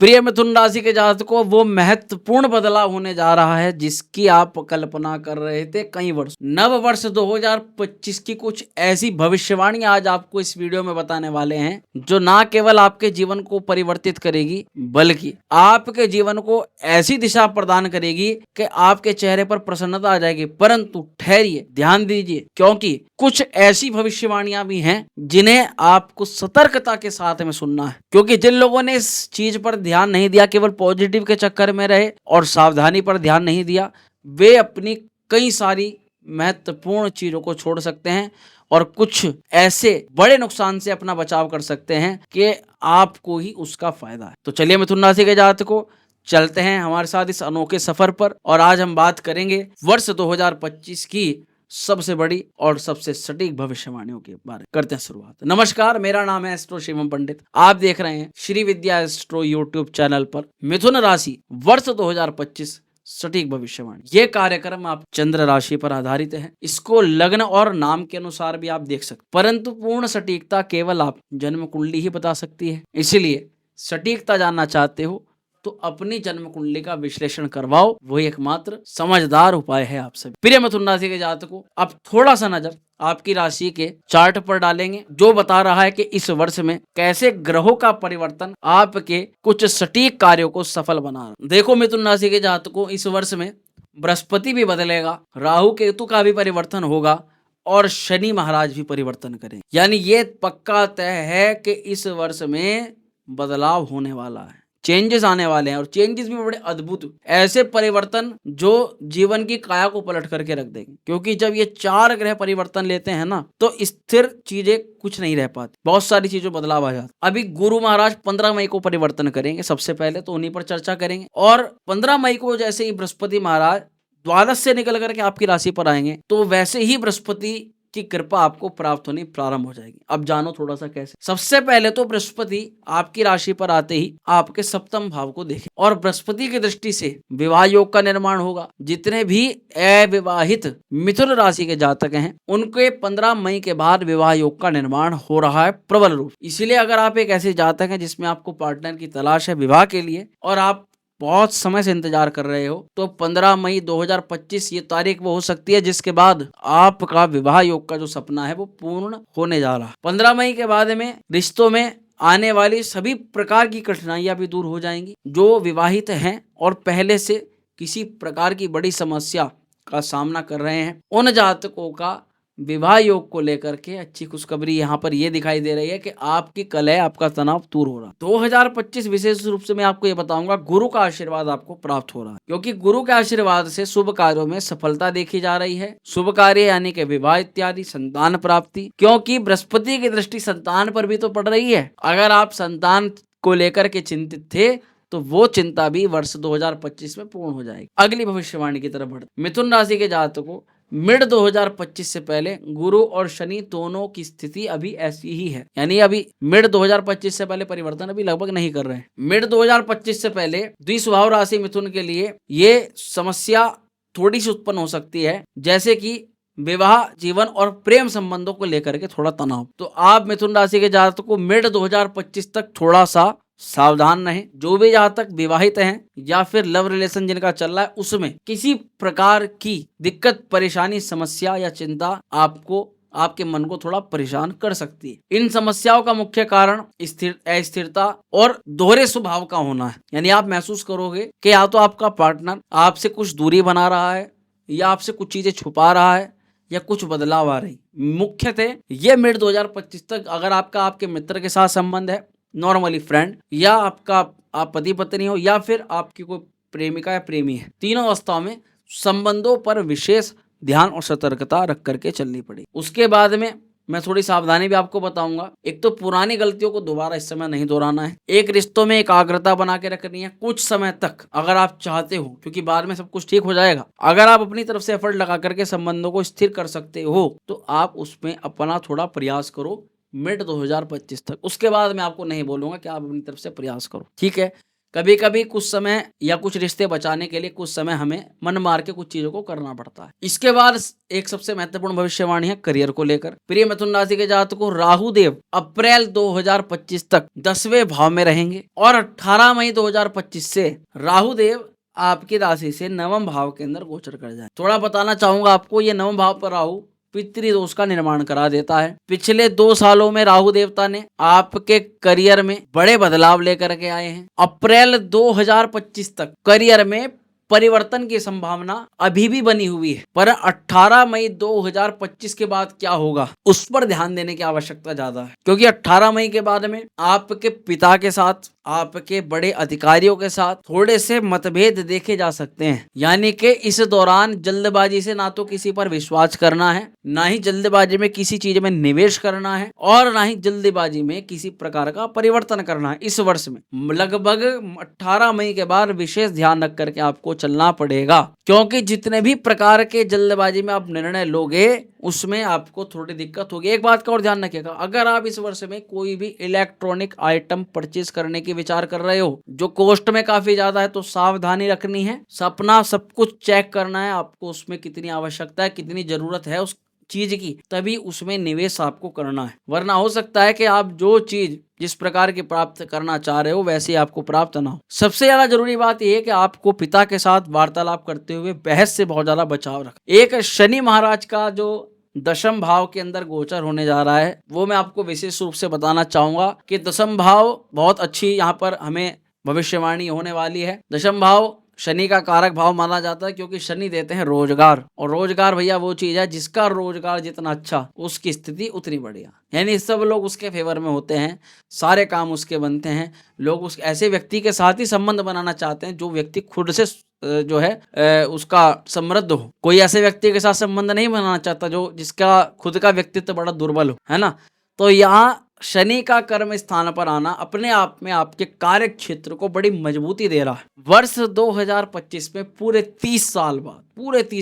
प्रिय मिथुन राशि के जातकों, वो महत्वपूर्ण बदलाव होने जा रहा है जिसकी आप कल्पना कर रहे थे कई वर्ष। नव वर्ष 2025 की कुछ ऐसी भविष्यवाणी आज आपको इस वीडियो में बताने वाले हैं जो ना केवल आपके जीवन को परिवर्तित करेगी बल्कि आपके जीवन को ऐसी दिशा प्रदान करेगी कि आपके चेहरे पर प्रसन्नता आ जाएगी। परंतु ठहरिए, ध्यान दीजिए, क्योंकि कुछ ऐसी भविष्यवाणियां भी हैं जिन्हें आपको सतर्कता के साथ में सुनना है, क्योंकि जिन लोगों ने इस चीज पर ध्यान नहीं दिया, केवल पॉजिटिव के चक्कर में रहे और सावधानी पर ध्यान नहीं दिया, वे अपनी कई सारी महत्वपूर्ण चीजों को छोड़ सकते हैं और कुछ ऐसे बड़े नुकसान से अपना बचाव कर सकते हैं कि आपको ही उसका फायदा है। तो चलिए मिथुन राशि के जातकों, चलते हैं हमारे साथ इस अनोखे सफर पर और आज हम बात करेंगे वर्ष 2025 की सबसे बड़ी और सबसे सटीक भविष्यवाणियों के बारे में। करते हैं शुरुआत। नमस्कार, मेरा नाम है एस्ट्रो शिवम पंडित। आप देख रहे हैं श्री विद्या एस्ट्रो यूट्यूब चैनल पर मिथुन राशि वर्ष 2025 सटीक भविष्यवाणी। ये कार्यक्रम आप चंद्र राशि पर आधारित है। इसको लग्न और नाम के अनुसार भी आप देख सकते, परंतु पूर्ण सटीकता केवल आप जन्म कुंडली ही बता सकती है। इसलिए सटीकता जानना चाहते हो तो अपनी जन्म कुंडली का विश्लेषण करवाओ, वही एकमात्र समझदार उपाय है आप सभी। प्रिय मिथुन राशि के जातकों, अब थोड़ा सा नजर आपकी राशि के चार्ट पर डालेंगे जो बता रहा है कि इस वर्ष में कैसे ग्रहों का परिवर्तन आपके कुछ सटीक कार्यों को सफल बना रहा। देखो मिथुन राशि के जातकों, इस वर्ष में बृहस्पति भी बदलेगा, राहु केतु का भी परिवर्तन होगा और शनि महाराज भी परिवर्तन करेंगे। यानी ये पक्का तय है कि इस वर्ष में बदलाव होने वाला है, चेंजेस आने वाले हैं और चेंजेस भी बड़े अद्भुत, ऐसे परिवर्तन जो जीवन की काया को पलट करके रख देंगे। क्योंकि जब ये 4 ग्रह परिवर्तन लेते हैं ना, तो स्थिर चीजें कुछ नहीं रह पाती, बहुत सारी चीजों बदलाव आ जाता। अभी गुरु महाराज 15 मई को परिवर्तन करेंगे, सबसे पहले तो उन्हीं पर चर्चा करेंगे। और 15 मई को जैसे ही बृहस्पति महाराज द्वादश से निकल करके आपकी राशि पर आएंगे, तो वैसे ही बृहस्पति की कृपा आपको प्राप्त होनी प्रारंभ हो जाएगी। अब जानो थोड़ा सा कैसे। सबसे पहले तो बृहस्पति आपकी राशि पर आते ही आपके सप्तम भाव को देखें और बृहस्पति की दृष्टि से विवाह योग का निर्माण होगा। जितने भी अविवाहित मिथुन राशि के जातक हैं उनके 15 मई के बाद विवाह योग का निर्माण हो रहा है प्रबल रूप। इसीलिए अगर आप एक ऐसे जातक हैं जिसमें आपको पार्टनर की तलाश है विवाह के लिए और आप बहुत समय से इंतजार कर रहे हो, तो 15 मई 2025 ये तारीख वो हो सकती है जिसके बाद आपका विवाह योग का जो सपना है वो पूर्ण होने जा रहा है। 15 मई के बाद में रिश्तों में आने वाली सभी प्रकार की कठिनाइयां भी दूर हो जाएंगी। जो विवाहित हैं और पहले से किसी प्रकार की बड़ी समस्या का सामना कर रहे हैं, उन जातकों का विवाह योग को लेकर के अच्छी खुशखबरी यहाँ पर ये दिखाई दे रही है कि आपकी कलह, आपका तनाव दूर हो रहा है। 2025 विशेष रूप से मैं आपको ये बताऊंगा, गुरु का आशीर्वाद आपको प्राप्त हो रहा है, क्योंकि गुरु के आशीर्वाद से शुभ कार्यों में सफलता देखी जा रही है। शुभ कार्य यानी कि विवाह इत्यादि, संतान प्राप्ति, क्योंकि बृहस्पति की दृष्टि संतान पर भी तो पड़ रही है। अगर आप संतान को लेकर के चिंतित थे तो वो चिंता भी वर्ष 2025 में पूर्ण हो जाएगी। अगली भविष्यवाणी की तरफ बढ़ते। मिथुन राशि के जातकों, मिड 2025 से पहले गुरु और शनि दोनों की स्थिति अभी ऐसी ही है। यानी अभी मिड 2025 से पहले परिवर्तन अभी लगभग नहीं कर रहे हैं। मिड 2025 से पहले द्विस्वभाव राशि मिथुन के लिए ये समस्या थोड़ी सी उत्पन्न हो सकती है, जैसे कि विवाह जीवन और प्रेम संबंधों को लेकर के थोड़ा तनाव। तो आप मिथुन राशि के जातकों को मिड 2025 तक थोड़ा सा सावधान रहें। जो भी जहां तक विवाहित हैं या फिर लव रिलेशन जिनका चल रहा है, उसमें किसी प्रकार की दिक्कत, परेशानी, समस्या या चिंता आपको, आपके मन को थोड़ा परेशान कर सकती है। इन समस्याओं का मुख्य कारण अस्थिरता और दोहरे स्वभाव का होना है। यानी आप महसूस करोगे कि या तो आपका पार्टनर आपसे कुछ दूरी बना रहा है या आपसे कुछ चीजें छुपा रहा है या कुछ बदलाव आ रही। मुख्यतः ये मिड 2025 तक अगर आपका आपके मित्र के साथ संबंध है, नॉर्मली फ्रेंड, या आपका आप पति पत्नी हो या फिर आपकी कोई प्रेमिका या प्रेमी है, तीनों अवस्थाओं में संबंधों पर विशेष ध्यान और सतर्कता रख करके चलनी पड़ेगी। उसके बाद में मैं थोड़ी सावधानी भी आपको बताऊंगा। एक तो पुरानी गलतियों को दोबारा इस समय नहीं दोहराना है। एक रिश्तों में एकाग्रता बना के रखनी है कुछ समय तक, अगर आप चाहते हो, क्योंकि बाद में सब कुछ ठीक हो जाएगा। अगर आप अपनी तरफ से एफर्ट लगा करके संबंधों को स्थिर कर सकते हो तो आप उसमें अपना थोड़ा प्रयास करो मिड 2025 तक। उसके बाद मैं आपको नहीं बोलूंगा कि आप अपनी तरफ से प्रयास करो, ठीक है। कभी कभी कुछ समय या कुछ रिश्ते बचाने के लिए कुछ समय हमें मन मार के कुछ चीजों को करना पड़ता है। इसके बाद एक सबसे महत्वपूर्ण भविष्यवाणी है करियर को लेकर। प्रिय मिथुन राशि के जातकों, राहु देव अप्रैल 2025 तक 10वें भाव में रहेंगे और 18 मई 2025 से राहु देव आपकी राशि से 9वें भाव के अंदर गोचर कर जाए। थोड़ा बताना चाहूंगा आपको, ये 9वें भाव पर राहु पितृदोष का निर्माण करा देता है। पिछले 2 सालों में राहु देवता ने आपके करियर में बड़े बदलाव लेकर के आए हैं। अप्रैल 2025 तक करियर में परिवर्तन की संभावना अभी भी बनी हुई है, पर 18 मई 2025 के बाद क्या होगा उस पर ध्यान देने की आवश्यकता ज्यादा है, क्योंकि 18 मई के बाद में आपके पिता के साथ, आपके बड़े अधिकारियों के साथ थोड़े से मतभेद देखे जा सकते हैं। यानी कि इस दौरान जल्दबाजी से ना तो किसी पर विश्वास करना है, ना ही जल्दबाजी में किसी चीज में निवेश करना है, और ना ही जल्दबाजी में किसी प्रकार का परिवर्तन करना है। इस वर्ष में लगभग 18 मई के बाद विशेष ध्यान रख करके आपको चलना पड़ेगा, क्योंकि जितने भी प्रकार के जल्दबाजी में आप निर्णय लोगे उसमें आपको थोड़ी दिक्कत होगी। एक बात का और ध्यान रखिएगा, अगर आप इस वर्ष में कोई भी इलेक्ट्रॉनिक आइटम परचेज करने की विचार कर रहे हो जो कॉस्ट में काफी ज्यादा है, तो सावधानी रखनी है, सपना सब कुछ चेक करना है आपको, उसमें कितनी आवश्यकता है, कितनी जरूरत है उस चीज की, तभी उसमें निवेश आपको करना है। वरना हो सकता है कि आप जो चीज जिस प्रकार की प्राप्त करना चाह रहे हो वैसे आपको प्राप्त ना हो। सबसे ज्यादा जरूरी बात यह है कि आपको पिता के साथ वार्तालाप करते हुए बहस से बहुत ज्यादा बचाव रखें। एक शनि महाराज का जो 10वें भाव के अंदर गोचर होने जा रहा है, वो मैं आपको विशेष रूप से बताना चाहूंगा कि 10वां भाव बहुत अच्छी यहाँ पर हमें भविष्यवाणी होने वाली है। 10वां भाव शनि का कारक भाव माना जाता है, क्योंकि शनि देते हैं रोजगार, और रोजगार भैया वो चीज है जिसका रोजगार जितना अच्छा उसकी स्थिति उतनी बढ़िया, यानी सब लोग उसके फेवर में होते हैं, सारे काम उसके बनते हैं। लोग उस ऐसे व्यक्ति के साथ ही संबंध बनाना चाहते हैं जो व्यक्ति खुद से जो है उसका समृद्ध हो। कोई ऐसे व्यक्ति के साथ संबंध नहीं बनाना चाहता जो जिसका खुद का व्यक्तित्व बड़ा दुर्बल हो, है ना। तो यहाँ शनि का कर्म स्थान पर आना अपने आप में आपके कार्य क्षेत्र को बड़ी मजबूती दे रहा है। वर्ष 2025 में पूरे 30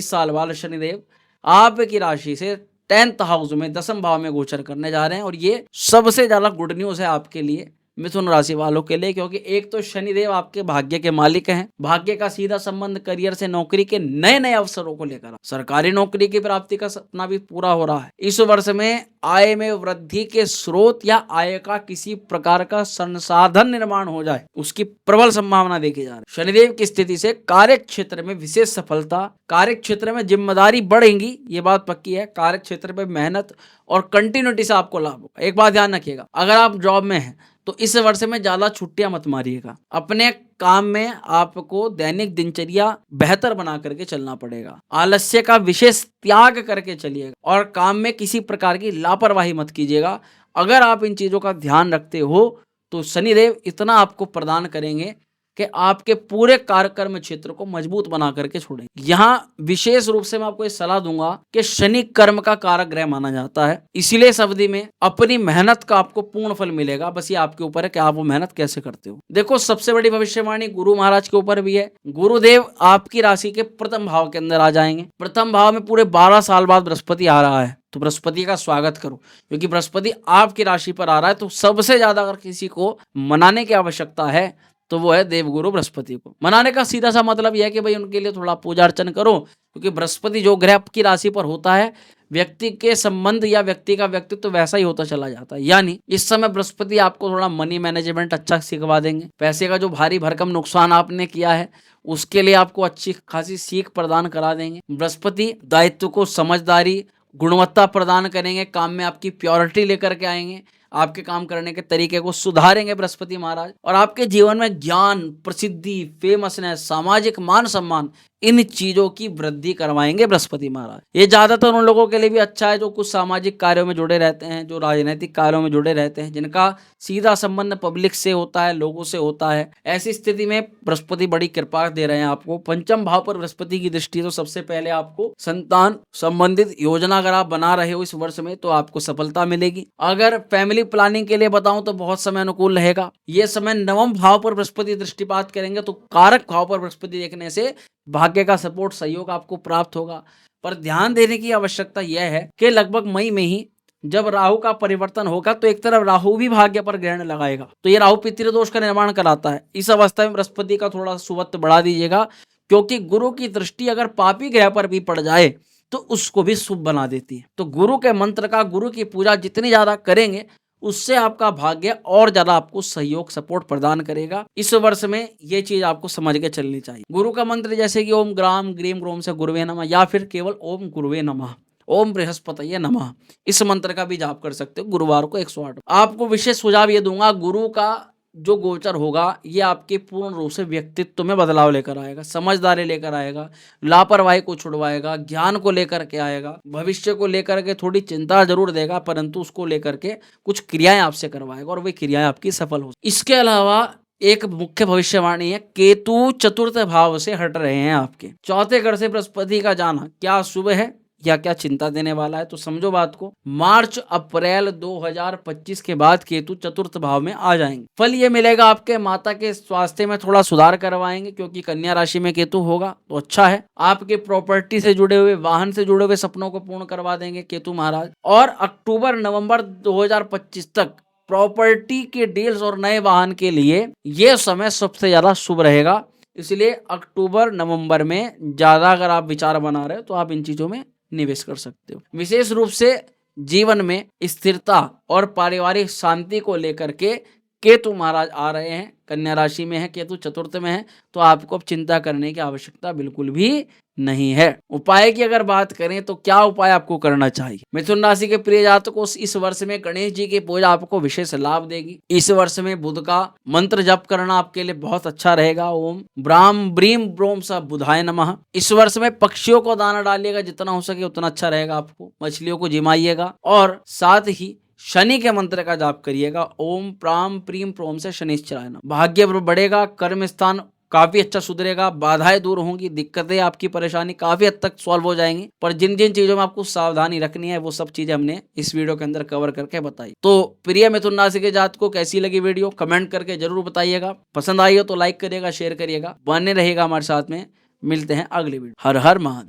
साल बाद शनिदेव आपकी राशि से 10th हाउस में 10वें भाव में गोचर करने जा रहे हैं, और ये सबसे ज्यादा गुड न्यूज है आपके लिए मिथुन राशि वालों के लिए, क्योंकि एक तो शनिदेव आपके भाग्य के मालिक हैं। भाग्य का सीधा संबंध करियर से नौकरी के नए नए अवसरों को लेकर, सरकारी नौकरी की प्राप्ति का सपना भी पूरा हो रहा है। इस वर्ष में आय में वृद्धि के स्रोत या आय का किसी प्रकार का संसाधन निर्माण हो जाए, उसकी प्रबल संभावना देखी जा रही है। शनिदेव की स्थिति से कार्य क्षेत्र में विशेष सफलता, कार्य क्षेत्र में जिम्मेदारी बढ़ेगी, ये बात पक्की है। कार्य क्षेत्र में मेहनत और कंटिन्यूटी से आपको लाभ होगा। एक बात ध्यान रखिएगा, अगर आप जॉब में हैं तो इस वर्ष में ज्यादा छुट्टियां मत मारिएगा। अपने काम में आपको दैनिक दिनचर्या बेहतर बना करके चलना पड़ेगा। आलस्य का विशेष त्याग करके चलिएगा और काम में किसी प्रकार की लापरवाही मत कीजिएगा। अगर आप इन चीजों का ध्यान रखते हो तो शनिदेव इतना आपको प्रदान करेंगे कि आपके पूरे कार्यक्रम क्षेत्र को मजबूत बना करके छोड़ेंगे। यहाँ विशेष रूप से मैं आपको ये सलाह दूंगा कि शनि कर्म का कारक ग्रह माना जाता है, इसीलिए इस अवधि में अपनी मेहनत का आपको पूर्ण फल मिलेगा। बस ये आपके ऊपर है कि आप वो मेहनत कैसे करते हो। देखो, सबसे बड़ी भविष्यवाणी गुरु महाराज के ऊपर भी है। गुरुदेव आपकी राशि के प्रथम भाव के अंदर आ जाएंगे। प्रथम भाव में पूरे 12 साल बाद बृहस्पति आ रहा है, तो बृहस्पति का स्वागत करो, क्योंकि बृहस्पति आपकी राशि पर आ रहा है। तो सबसे ज्यादा अगर किसी को मनाने की आवश्यकता है तो वो है देवगुरु बृहस्पति को। मनाने का सीधा सा मतलब यह है कि भाई उनके लिए थोड़ा पूजा अर्चन करो, क्योंकि बृहस्पति जो ग्रह की राशि पर होता है व्यक्ति के संबंध या व्यक्ति का व्यक्तित्व तो वैसा ही होता चला जाता है। यानी इस समय बृहस्पति आपको थोड़ा मनी मैनेजमेंट अच्छा सिखवा देंगे। पैसे का जो भारी भरकम नुकसान आपने किया है उसके लिए आपको अच्छी खासी सीख प्रदान करा देंगे। बृहस्पति दायित्व को समझदारी गुणवत्ता प्रदान करेंगे, काम में आपकी प्योरिटी लेकर के आएंगे, आपके काम करने के तरीके को सुधारेंगे बृहस्पति महाराज, और आपके जीवन में ज्ञान, प्रसिद्धि, फेमसनेस, सामाजिक मान सम्मान, इन चीजों की वृद्धि करवाएंगे बृहस्पति महाराज। ये ज्यादातर उन लोगों के लिए भी अच्छा है जो कुछ सामाजिक कार्यों में जुड़े रहते हैं, जो राजनीतिक कार्यों में जुड़े रहते हैं, जिनका सीधा संबंध पब्लिक से होता है, लोगों से होता है। ऐसी स्थिति में बृहस्पति बड़ी कृपा दे रहे हैं आपको। पंचम भाव पर बृहस्पति की दृष्टि, तो सबसे पहले आपको संतान संबंधित योजना अगर आप बना रहे हो इस वर्ष में तो आपको सफलता मिलेगी। अगर फैमिली प्लानिंग के लिए बताऊं तो बहुत समय अनुकूल रहेगा। यह समय 9वें भाव पर बृहस्पति दृष्टिपात करेंगे, तो कारक भाव पर बृहस्पति देखने से भाग्य का सपोर्ट, सहयोग आपको प्राप्त होगा। पर ध्यान देने की आवश्यकता यह है कि लगभग मई में ही जब राहु का परिवर्तन होगा तो एक तरफ राहु भी भाग्य पर ग्रहण लगाएगा, तो ये राहु पितृदोष का निर्माण कराता है। इस अवस्था में बृहस्पति का थोड़ा सुवत्त बढ़ा दीजिएगा, क्योंकि गुरु की दृष्टि अगर पापी ग्रह पर भी पड़ जाए तो उसको भी शुभ बना देती है। तो गुरु के मंत्र का, गुरु की पूजा जितनी ज्यादा करेंगे उससे आपका भाग्य और ज्यादा आपको सहयोग सपोर्ट प्रदान करेगा। इस वर्ष में ये चीज आपको समझ के चलनी चाहिए। गुरु का मंत्र जैसे कि ओम ग्राम ग्रीम ग्रोम से गुरुवे नमः, या फिर केवल ओम गुरुवे नमः, ओम बृहस्पतये नमः, इस मंत्र का भी जाप कर सकते हो गुरुवार को 108। आपको विशेष सुझाव ये दूंगा, गुरु का जो गोचर होगा ये आपके पूर्ण रूप से व्यक्तित्व में बदलाव लेकर आएगा, समझदारी लेकर आएगा, लापरवाही को छुड़वाएगा, ज्ञान को लेकर के आएगा, भविष्य को लेकर के थोड़ी चिंता जरूर देगा, परंतु उसको लेकर के कुछ क्रियाएं आपसे करवाएगा और वे क्रियाएं आपकी सफल हो। इसके अलावा एक मुख्य भविष्यवाणी है, केतु चतुर्थ भाव से हट रहे हैं आपके, चौथे घर से बृहस्पति का जाना क्या शुभ है या क्या चिंता देने वाला है, तो समझो बात को। मार्च अप्रैल 2025 के बाद केतु चतुर्थ भाव में आ जाएंगे। फल ये मिलेगा, आपके माता के स्वास्थ्य में थोड़ा सुधार करवाएंगे, क्योंकि कन्या राशि में केतु होगा तो अच्छा है। आपके प्रॉपर्टी से जुड़े हुए, वाहन से जुड़े हुए सपनों को पूर्ण करवा देंगे केतु महाराज। और अक्टूबर नवंबर 2025 तक प्रॉपर्टी के डील्स और नए वाहन के लिए ये समय सबसे ज्यादा शुभ रहेगा। इसलिए अक्टूबर नवंबर में ज्यादा अगर आप विचार बना रहे हो तो आप इन चीजों में निवेश कर सकते हो। विशेष रूप से जीवन में स्थिरता और पारिवारिक शांति को लेकर के केतु महाराज आ रहे हैं, कन्या राशि में है केतु, चतुर्थ में है, तो आपको अब चिंता करने की आवश्यकता बिल्कुल भी नहीं है। उपाय की अगर बात करें तो क्या उपाय आपको करना चाहिए? मिथुन राशि के प्रिय जातकों, इस वर्ष में गणेश जी की पूजा आपको विशेष लाभ देगी। इस वर्ष में बुध का मंत्र जप करना आपके लिए बहुत अच्छा रहेगा। ओम ब्राह्म ब्रीम ब्रोम स बुधाय नमः। इस वर्ष में पक्षियों को दाना डालिएगा, जितना हो सके उतना अच्छा रहेगा आपको। मछलियों को जिमाइएगा और साथ ही शनि के मंत्र का जाप करिएगा, ओम प्राम प्रीम प्रोम से शनिश्चराय नमः। भाग्य बढ़ेगा, कर्म स्थान काफी अच्छा सुधरेगा, बाधाएं दूर होंगी, दिक्कतें, आपकी परेशानी काफी हद तक सॉल्व हो जाएंगी। पर जिन जिन चीजों में आपको सावधानी रखनी है वो सब चीजें हमने इस वीडियो के अंदर कवर करके बताई। तो प्रिय मिथुन राशि के जात को कैसी लगी वीडियो कमेंट करके जरूर बताइएगा। पसंद आई हो तो लाइक करिएगा, शेयर करिएगा, बने रहिएगा हमारे साथ में। मिलते हैं अगली वीडियो। हर हर महादेव।